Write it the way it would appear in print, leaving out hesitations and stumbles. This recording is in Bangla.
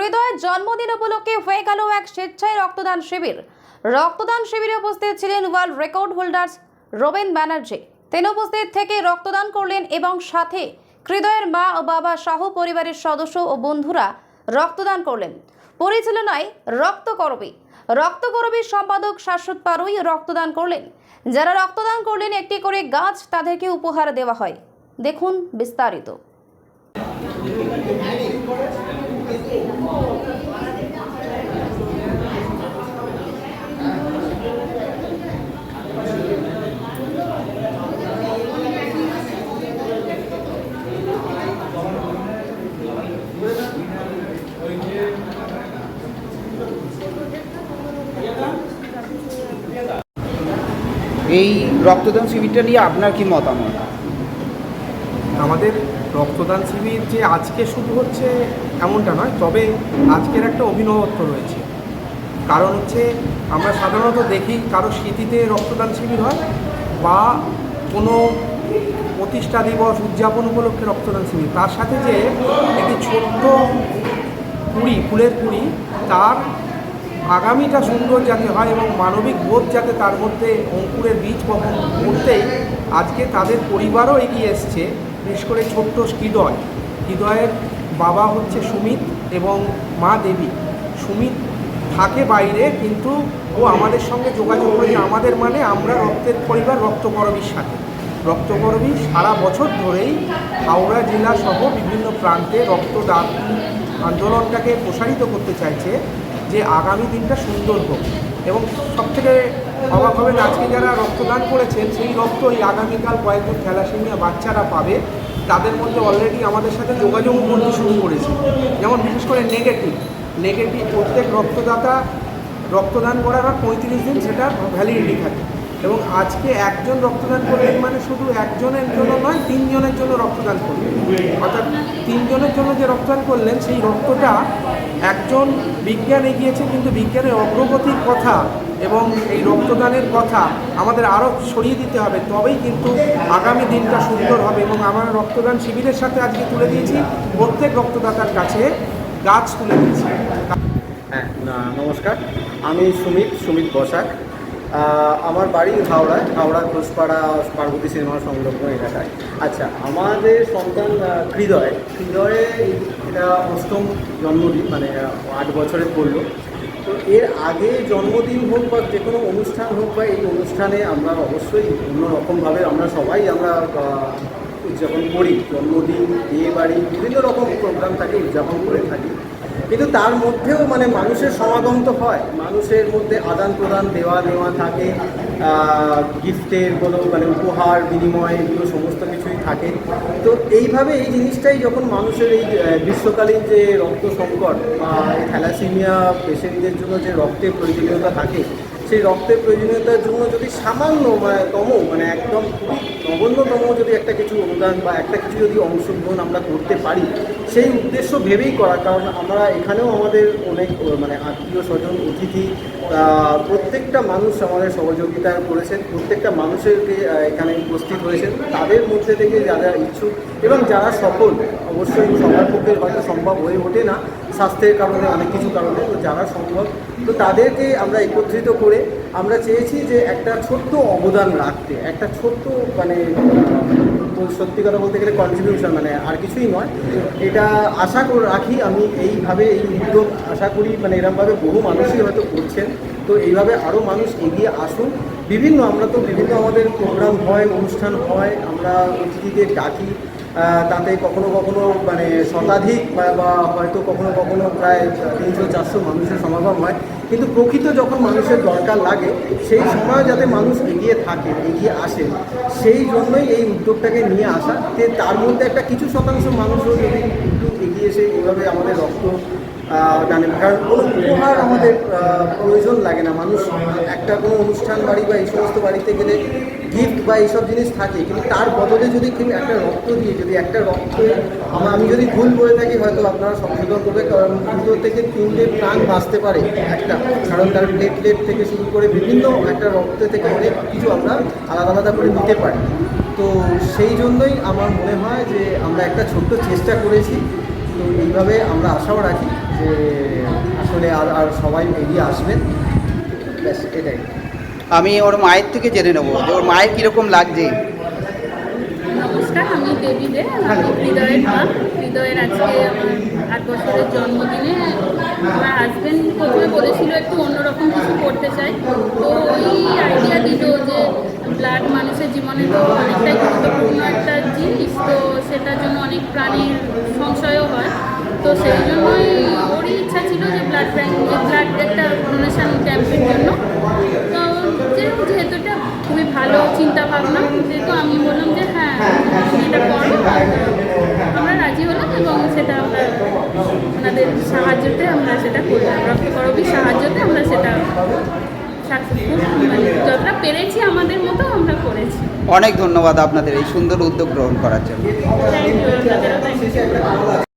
হৃদয়ের জন্মদিন উপলক্ষে হয়ে গেল এক স্বেচ্ছায় রক্তদান শিবির। রক্তদান শিবিরে উপস্থিত ছিলেন world record holders Robben Banerjee. তিনি উপস্থিত থেকে রক্তদান করলেন এবং সাথে হৃদয়ের মা ও বাবা সহ পরিবারের সদস্য ও বন্ধুরা রক্তদান করলেন। পরিচালনায় রক্তকরবীর সম্পাদক শাশ্বত পারুই রক্তদান করলেন। যারা রক্তদান করলেন একটি করে গাছ তাদেরকে উপহার দেওয়া হয়। দেখুন বিস্তারিত। এই রক্তদান শিবিরটা নিয়ে আপনার কি মতামত? আমাদের রক্তদান শিবির যে আজকে শুরু হচ্ছে এমনটা নয়, তবে আজকের একটা অভিনবত্ব রয়েছে। কারণ হচ্ছে আমরা সাধারণত দেখি কারো স্মৃতিতে রক্তদান শিবির হয় বা কোনো প্রতিষ্ঠা দিবস উদযাপন উপলক্ষে রক্তদান শিবির, তার সাথে যে একটি ছোট্ট ফুলের কুড়ি, তার আগামীটা সুন্দর যাতে হয় এবং মানবিক বোধ যাতে তার মধ্যে অঙ্কুরের বীজ বপন করতেই আজকে তাদের পরিবারও এগিয়ে এসছে। বিশেষ করে ছোট্ট হৃদয়ের বাবা হচ্ছে সুমিত এবং মা দেবী। সুমিত থাকে বাইরে, কিন্তু ও আমাদের সঙ্গে যোগাযোগ করে, আমাদের মানে আমরা রক্তের পরিবার রক্তকরবীর সাথে। রক্তকরবী সারা বছর ধরেই হাওড়া জেলা সহ বিভিন্ন প্রান্তে রক্তদান আন্দোলনটাকে প্রসারিত করতে চাইছে যে আগামী দিনটা সুন্দর হোক। এবং সবথেকে অবাক হবেন, আজকে যারা রক্তদান করেছেন সেই রক্ত এই আগামীকাল কয়েকজন থ্যালাসেমিয়া বাচ্চারা পাবে। তাদের মধ্যে অলরেডি আমাদের সাথে যোগাযোগ করতে শুরু করেছে। যেমন বিশেষ করে নেগেটিভ প্রত্যেক রক্তদাতা রক্তদান করার 35 দিন সেটা ভ্যালিডিটি থাকে। এবং আজকে একজন রক্তদান করলেন মানে শুধু একজনের জন্য নয়, 3 জনের জন্য রক্তদান করলেন। অর্থাৎ 3 জনের জন্য যে রক্তদান করলেন সেই রক্তটা একজন বিজ্ঞান এগিয়েছে, কিন্তু বিজ্ঞানের অগ্রগতির কথা এবং এই রক্তদানের কথা আমাদের আরও ছড়িয়ে দিতে হবে, তবেই কিন্তু আগামী দিনটা সুন্দর হবে। এবং আমরা রক্তদান শিবিরের সাথে আজকে তুলে দিয়েছি প্রত্যেক রক্তদাতার কাছে গাছ তুলে দিয়েছি। হ্যাঁ, নমস্কার, আমি সুমিত বসাক। আমার বাড়ি হাওড়া ঘোষপাড়া পার্বতী সিনেমা সংলগ্ন এলাকায়। আচ্ছা, আমাদের সন্তান হৃদয়ে এটা 8ম জন্মদিন, মানে 8 বছরে পড়লো। তো এর আগে জন্মদিন হোক বা যে কোনো অনুষ্ঠান হোক, বা এই অনুষ্ঠানে আমরা অবশ্যই অন্যরকমভাবে আমরা উদযাপন করি। জন্মদিন, বিয়ে বাড়ি, বিভিন্ন রকম প্রোগ্রাম থাকে, উদযাপন করে থাকি। কিন্তু তার মধ্যেও মানে মানুষের সমাগম তো হয়, মানুষের মধ্যে আদান প্রদান দেওয়া নেওয়া থাকে, গিফটের কোনো মানে উপহার বিনিময়, এগুলো সমস্ত কিছুই থাকে। তো এইভাবে এই জিনিসটাই যখন মানুষের এই গ্রীষ্মকালীন যে রক্ত সংকট বা এই থ্যালাসেমিয়া পেশেন্টদের জন্য যে রক্তের প্রয়োজনীয়তা থাকে, সেই রক্তের প্রয়োজনীয়তার জন্য যদি সামান্য মানে একদম খুবই নগণ্যতম যদি একটা কিছু অনুদান বা একটা কিছু যদি অংশগ্রহণ আমরা করতে পারি, সেই উদ্দেশ্য ভেবেই করা। কারণ আমরা এখানেও আমাদের অনেক মানে আত্মীয় স্বজন, অতিথি, প্রত্যেকটা মানুষ আমাদের সহযোগিতা করেছেন, প্রত্যেকটা মানুষেরকে এখানে উপস্থিত হয়েছেন। তাদের মধ্যে থেকে যারা ইচ্ছুক এবং যারা সফল, অবশ্যই সবার পক্ষে হয়তো সম্ভব হয়ে ওঠে না স্বাস্থ্যের কারণে, অনেক কিছু কারণে, তো যারা সম্ভব, তো তাদেরকে আমরা একত্রিত করে আমরা চেয়েছি যে একটা ছোট্ট অবদান রাখতে, একটা ছোট্ট মানে সত্যি কথা বলতে গেলে কন্ট্রিবিউশন, মানে আর কিছুই নয়। এটা আশা করে রাখি আমি, এইভাবে এই উদ্যোগ আশা করি মানে এরকমভাবে বহু মানুষই হয়তো করছেন। তো এইভাবে আরও মানুষ এগিয়ে আসুন। আমরা তো বিভিন্ন আমাদের প্রোগ্রাম হয়, অনুষ্ঠান হয়, আমরা অতিথিদের ডাকি, তাতে কখনো মানে শতাধিক বা হয়তো কখনো প্রায় 300-400 মানুষের সমাগম হয়। কিন্তু প্রকৃত যখন মানুষের দরকার লাগে সেই সময় যাতে মানুষ এগিয়ে থাকে, এগিয়ে আসে, সেই জন্যই এই উদ্যোগটাকে নিয়ে আসা। যে তার মধ্যে একটা কিছু শতাংশ মানুষও যদি একটু এগিয়ে এসে এইভাবে আমাদের রক্ত জানেন, কারণ কোনো উপহার আমাদের প্রয়োজন লাগে না। মানুষ একটা কোনো অনুষ্ঠান বাড়ি বা এই সমস্ত বাড়িতে গেলে গিফট বা এইসব জিনিস থাকে, কিন্তু তার বদলে যদি কেউ একটা রক্ত দিয়ে, যদি একটা রক্ত, আমি যদি ভুল বলে থাকি হয়তো আপনারা সংশোধন করবে, কারণ 2 থেকে 3টে প্রাণ বাঁচতে পারে একটা, কারণ তার প্লেটলেট থেকে শুরু করে বিভিন্ন একটা রক্ত থেকে অনেক কিছু আমরা আলাদা করে নিতে পারি। তো সেই জন্যই আমার মনে হয় যে আমরা একটা ছোট্ট চেষ্টা করেছি। তো এইভাবে আমরা আশাও রাখি যে যে আসলে আর সবাই এগিয়ে আসবেন, ব্যাস এটাই। আমি ওর মায়ের থেকে জেনে নেবো যে ওর মায়ের কীরকম লাগছে। নমস্কার, আমি দেবী দে, আমি হৃদয়ের মা। হৃদয়ের আজকে আমার 8 বছরের জন্মদিনে আমার হাজব্যান্ড প্রথমে বলেছিল একটু অন্যরকম কিছু করতে চাই, তো ওই আইডিয়া দিল যে ব্লাড মানুষের জীবনে তো অনেকটাই গুরুত্বপূর্ণ একটা জিনিস, তো সেটার জন্য অনেক প্রাণীর সংশয়ও হয়, তো সেই জন্যই ওরই ইচ্ছা ছিল যে ব্লাড একটা ডোনেশন ক্যাম্পের জন্য। তো যেহেতু এটা খুবই ভালো চিন্তা ভাবনা, যেহেতু আমি বললাম যে হ্যাঁ তুমি এটা করো, আমরা রাজি হলাম এবং সেটা আমরা ওনাদের সাহায্যতে আমরা সেটা করলাম, রক্তকরবীর সাহায্যতে আমরা সেটা সাকসেসফুল, মানে যতটা পেরেছি আমাদের মতো আমরা করেছি। অনেক ধন্যবাদ আপনাদের এই সুন্দর উদ্যোগ গ্রহণ করার জন্য। থ্যাংক ইউ, আপনাদেরও থ্যাংক ইউ।